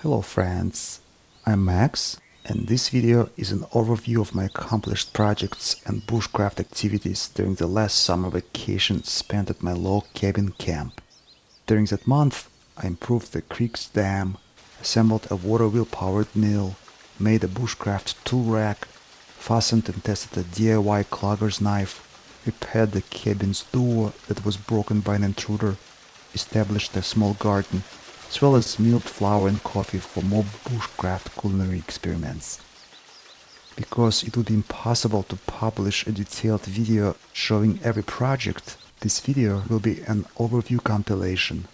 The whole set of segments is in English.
Hello friends, I'm Max, and this video is an overview of my accomplished projects and bushcraft activities during the last summer vacation spent at my log cabin camp. During that month, I improved the creek's dam, assembled a water wheel powered mill, made a bushcraft tool rack, fastened and tested a DIY clogger's knife, repaired the cabin's door that was broken by an intruder, established a small garden, as well as milled flour and coffee for more bushcraft culinary experiments. Because it would be impossible to publish a detailed video showing every project, this video will be an overview compilation.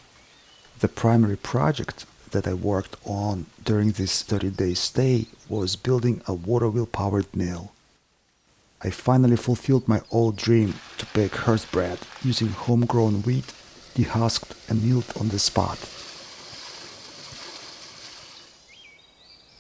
The primary project that I worked on during this 30-day stay was building a water wheel powered mill. I finally fulfilled my old dream to bake hearth bread using homegrown wheat, dehusked and milled on the spot.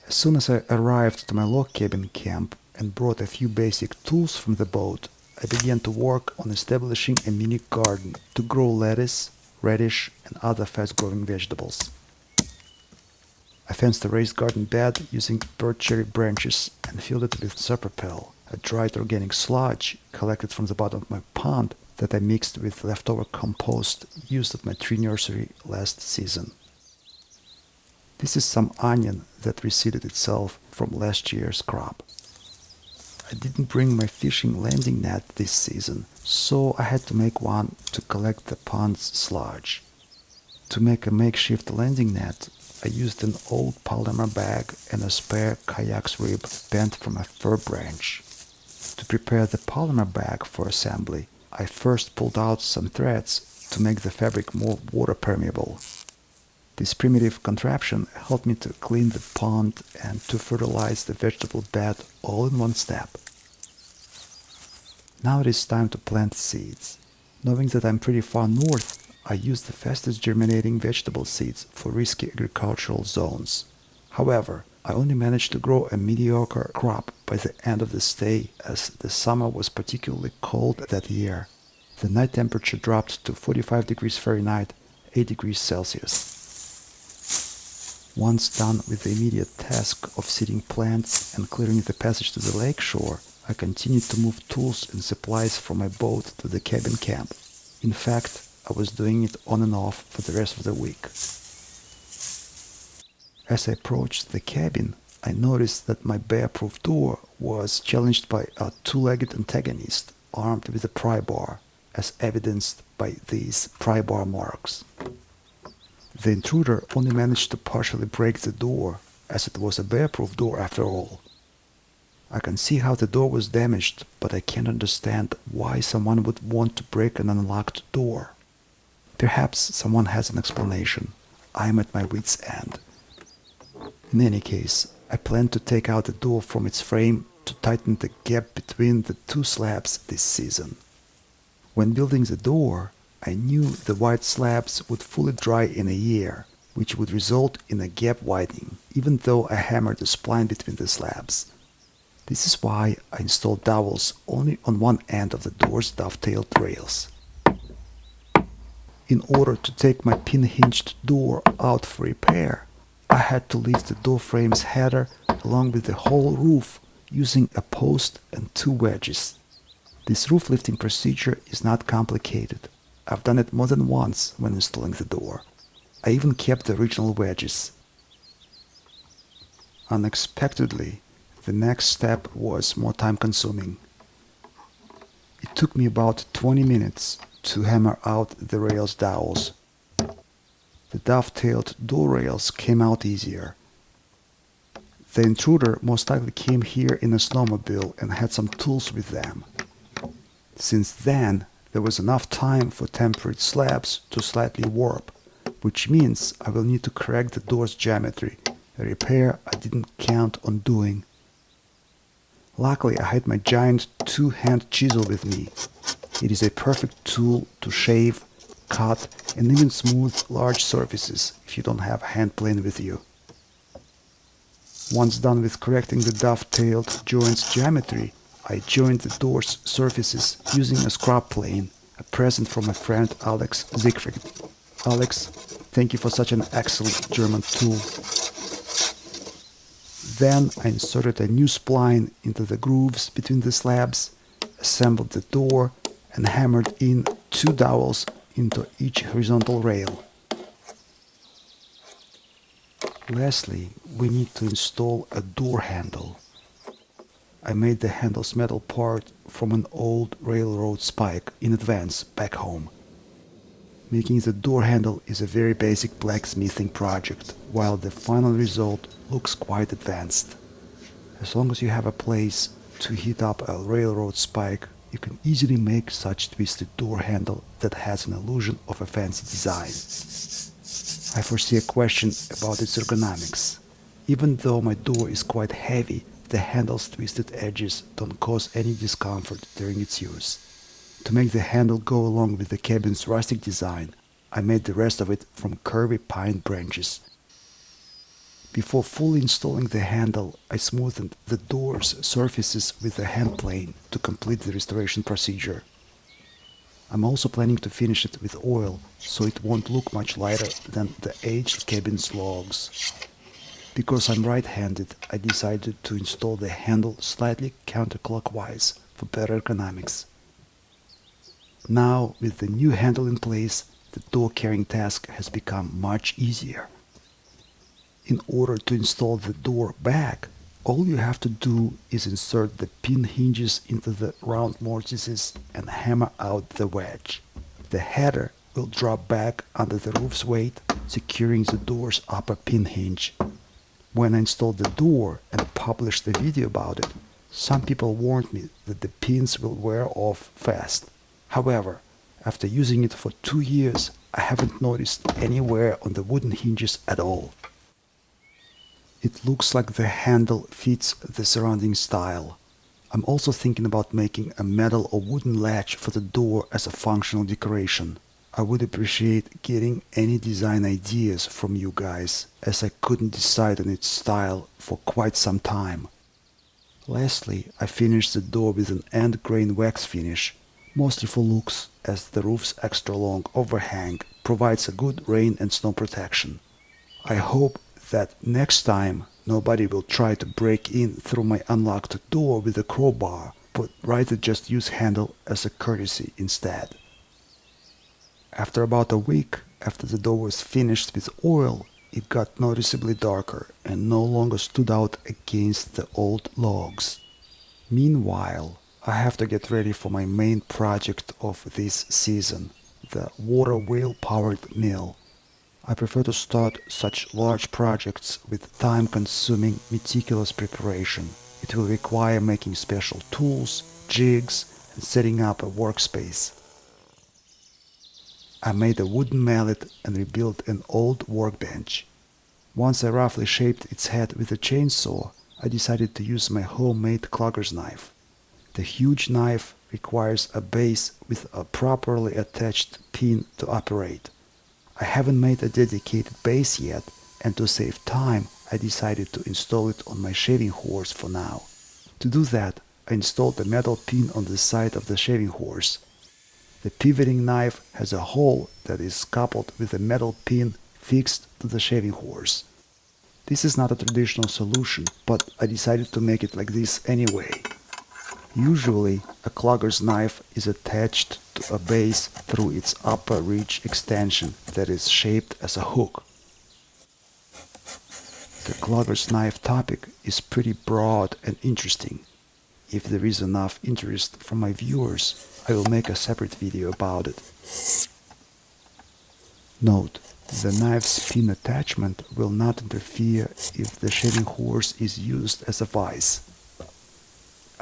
As soon as I arrived to my log cabin camp and brought a few basic tools from the boat, I began to work on establishing a mini garden to grow lettuce, radish, and other fast-growing vegetables. I fenced a raised garden bed using birch cherry branches and filled it with sapropel, a dried organic sludge collected from the bottom of my pond that I mixed with leftover compost used at my tree nursery last season. This is some onion that reseeded itself from last year's crop. I didn't bring my fishing landing net this season, so I had to make one to collect the pond's sludge. To make a makeshift landing net, I used an old polymer bag and a spare kayak's rib bent from a fir branch. To prepare the polymer bag for assembly, I first pulled out some threads to make the fabric more water permeable. This primitive contraption helped me to clean the pond and to fertilize the vegetable bed all in one step. Now it is time to plant seeds. Knowing that I'm pretty far north, I use the fastest germinating vegetable seeds for risky agricultural zones. However, I only managed to grow a mediocre crop by the end of the stay, as the summer was particularly cold that year. The night temperature dropped to 45 degrees Fahrenheit, 8 degrees Celsius. Once done with the immediate task of seeding plants and clearing the passage to the lake shore, I continued to move tools and supplies from my boat to the cabin camp. In fact, I was doing it on and off for the rest of the week. As I approached the cabin, I noticed that my bear-proof door was challenged by a two-legged antagonist armed with a pry bar, as evidenced by these pry bar marks. The intruder only managed to partially break the door, as it was a bear-proof door after all. I can see how the door was damaged, but I can't understand why someone would want to break an unlocked door. Perhaps someone has an explanation. I am at my wit's end. In any case, I plan to take out the door from its frame to tighten the gap between the two slabs this season. When building the door, I knew the white slabs would fully dry in a year, which would result in a gap widening, even though I hammered a spline between the slabs. This is why I installed dowels only on one end of the door's dovetailed rails. In order to take my pin-hinged door out for repair, I had to lift the door frame's header along with the whole roof using a post and two wedges. This roof lifting procedure is not complicated. I've done it more than once when installing the door. I even kept the original wedges. Unexpectedly, the next step was more time-consuming. It took me about 20 minutes to hammer out the rails dowels. The dovetailed door rails came out easier. The intruder most likely came here in a snowmobile and had some tools with them. Since then, there was enough time for tempered slabs to slightly warp, which means I will need to correct the door's geometry, a repair I didn't count on doing. Luckily, I had my giant two-hand chisel with me. It is a perfect tool to shave, cut, and even smooth large surfaces if you don't have a hand plane with you. Once done with correcting the dovetailed joint's geometry, I joined the door's surfaces using a scrub plane, a present from my friend Alex Siegfried. Alex, thank you for such an excellent German tool. Then I inserted a new spline into the grooves between the slabs, assembled the door, and hammered in 2 dowels into each horizontal rail. Lastly, we need to install a door handle. I made the handle's metal part from an old railroad spike in advance back home. Making the door handle is a very basic blacksmithing project, while the final result looks quite advanced. As long as you have a place to heat up a railroad spike, you can easily make such twisted door handle that has an illusion of a fancy design. I foresee a question about its ergonomics. Even though my door is quite heavy, the handle's twisted edges don't cause any discomfort during its use. To make the handle go along with the cabin's rustic design, I made the rest of it from curvy pine branches. Before fully installing the handle, I smoothed the door's surfaces with a hand plane to complete the restoration procedure. I'm also planning to finish it with oil, so it won't look much lighter than the aged cabin's logs. Because I'm right-handed, I decided to install the handle slightly counterclockwise for better ergonomics. Now, with the new handle in place, the door carrying task has become much easier. In order to install the door back, all you have to do is insert the pin hinges into the round mortises and hammer out the wedge. The header will drop back under the roof's weight, securing the door's upper pin hinge. When I installed the door and published the video about it, some people warned me that the pins will wear off fast. However, after using it for 2 years, I haven't noticed any wear on the wooden hinges at all. It looks like the handle fits the surrounding style. I'm also thinking about making a metal or wooden latch for the door as a functional decoration. I would appreciate getting any design ideas from you guys, as I couldn't decide on its style for quite some time. Lastly, I finished the door with an end grain wax finish, mostly for looks, as the roof's extra long overhang provides a good rain and snow protection. I hope that next time nobody will try to break in through my unlocked door with a crowbar, but rather just use handle as a courtesy instead. After about a week after the door was finished with oil, it got noticeably darker and no longer stood out against the old logs. Meanwhile, I have to get ready for my main project of this season, the water wheel-powered mill. I prefer to start such large projects with time-consuming, meticulous preparation. It will require making special tools, jigs, and setting up a workspace. I made a wooden mallet and rebuilt an old workbench. Once I roughly shaped its head with a chainsaw, I decided to use my homemade clogger's knife. The huge knife requires a base with a properly attached pin to operate. I haven't made a dedicated base yet, and to save time, I decided to install it on my shaving horse for now. To do that, I installed a metal pin on the side of the shaving horse. The pivoting knife has a hole that is coupled with a metal pin fixed to the shaving horse. This is not a traditional solution, but I decided to make it like this anyway. Usually, a clogger's knife is attached to a base through its upper reach extension that is shaped as a hook. The clogger's knife topic is pretty broad and interesting. If there is enough interest from my viewers, I will make a separate video about it. Note, the knife's pin attachment will not interfere if the shaving horse is used as a vise.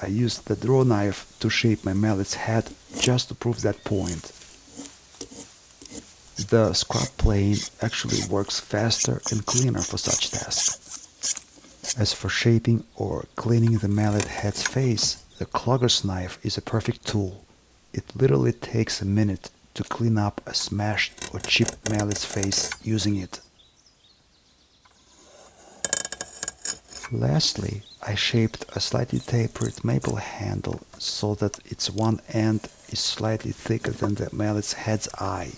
I used the draw knife to shape my mallet's head just to prove that point. The scrub plane actually works faster and cleaner for such tasks. As for shaping or cleaning the mallet head's face, the clogger's knife is a perfect tool. It literally takes a minute to clean up a smashed or chipped mallet's face using it. Lastly, I shaped a slightly tapered maple handle so that its one end is slightly thicker than the mallet's head's eye.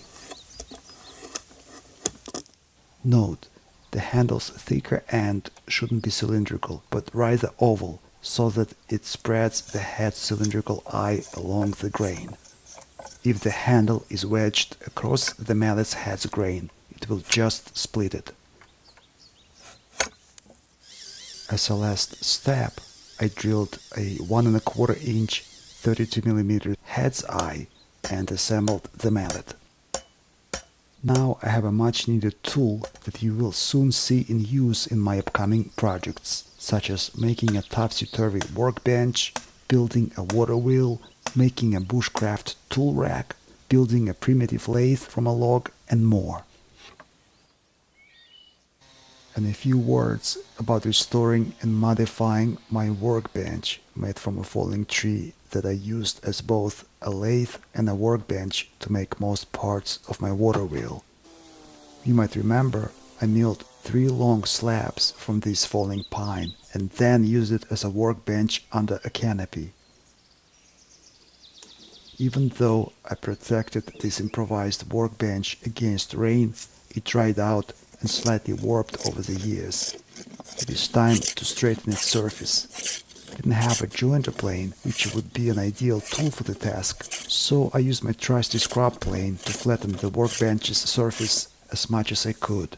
Note, The handle's thicker end shouldn't be cylindrical, but rather oval, so that it spreads the head's cylindrical eye along the grain. If the handle is wedged across the mallet's head's grain, it will just split it. As a last step, I drilled a 1¼ inch 32mm head's eye and assembled the mallet. Now I have a much needed tool that you will soon see in use in my upcoming projects, such as making a topsy-turvy workbench, building a water wheel, making a bushcraft tool rack, building a primitive lathe from a log, and more. And a few words about restoring and modifying my workbench made from a falling tree that I used as both a lathe and a workbench to make most parts of my water wheel. You might remember I milled 3 long slabs from this falling pine and then used it as a workbench under a canopy. Even though I protected this improvised workbench against rain, it dried out and slightly warped over the years. It is time to straighten its surface. I didn't have a jointer plane, which would be an ideal tool for the task, so I used my trusty scrub plane to flatten the workbench's surface as much as I could.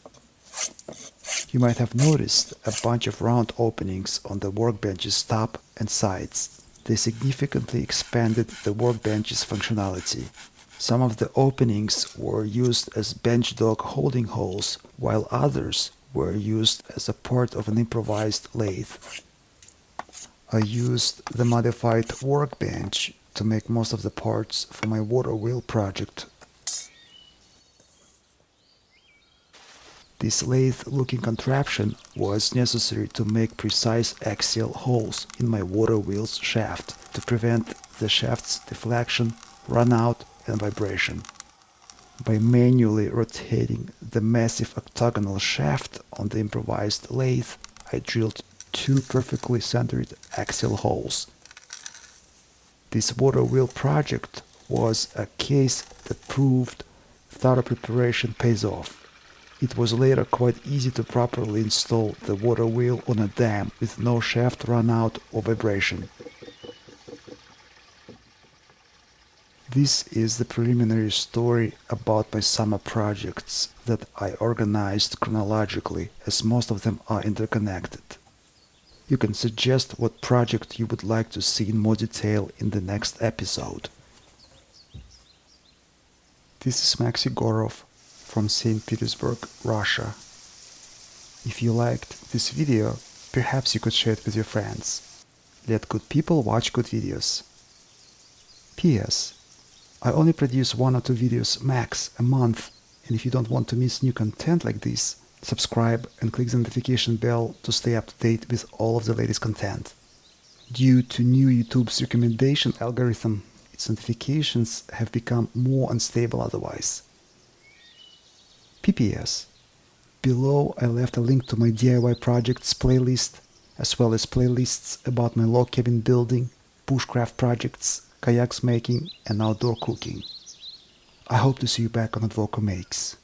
You might have noticed a bunch of round openings on the workbench's top and sides. They significantly expanded the workbench's functionality. Some of the openings were used as bench dog holding holes, while others were used as a part of an improvised lathe. I used the modified workbench to make most of the parts for my water wheel project. This lathe-looking contraption was necessary to make precise axial holes in my water wheel's shaft to prevent the shaft's deflection, runout, and vibration. By manually rotating the massive octagonal shaft on the improvised lathe, I drilled 2 perfectly centered axial holes. This water wheel project was a case that proved thorough preparation pays off. It was later quite easy to properly install the water wheel on a dam with no shaft runout or vibration. This is the preliminary story about my summer projects that I organized chronologically, as most of them are interconnected. You can suggest what project you would like to see in more detail in the next episode. This is Maxi Gorov from St. Petersburg, Russia. If you liked this video, perhaps you could share it with your friends. Let good people watch good videos. P.S. I only produce 1 or 2 videos max a month, and if you don't want to miss new content like this, subscribe and click the notification bell to stay up to date with all of the latest content. Due to new YouTube's recommendation algorithm, its notifications have become more unstable otherwise. PPS. Below I left a link to my DIY projects playlist, as well as playlists about my log cabin building, bushcraft projects, kayaks making, and outdoor cooking. I hope to see you back on Advoco Makes.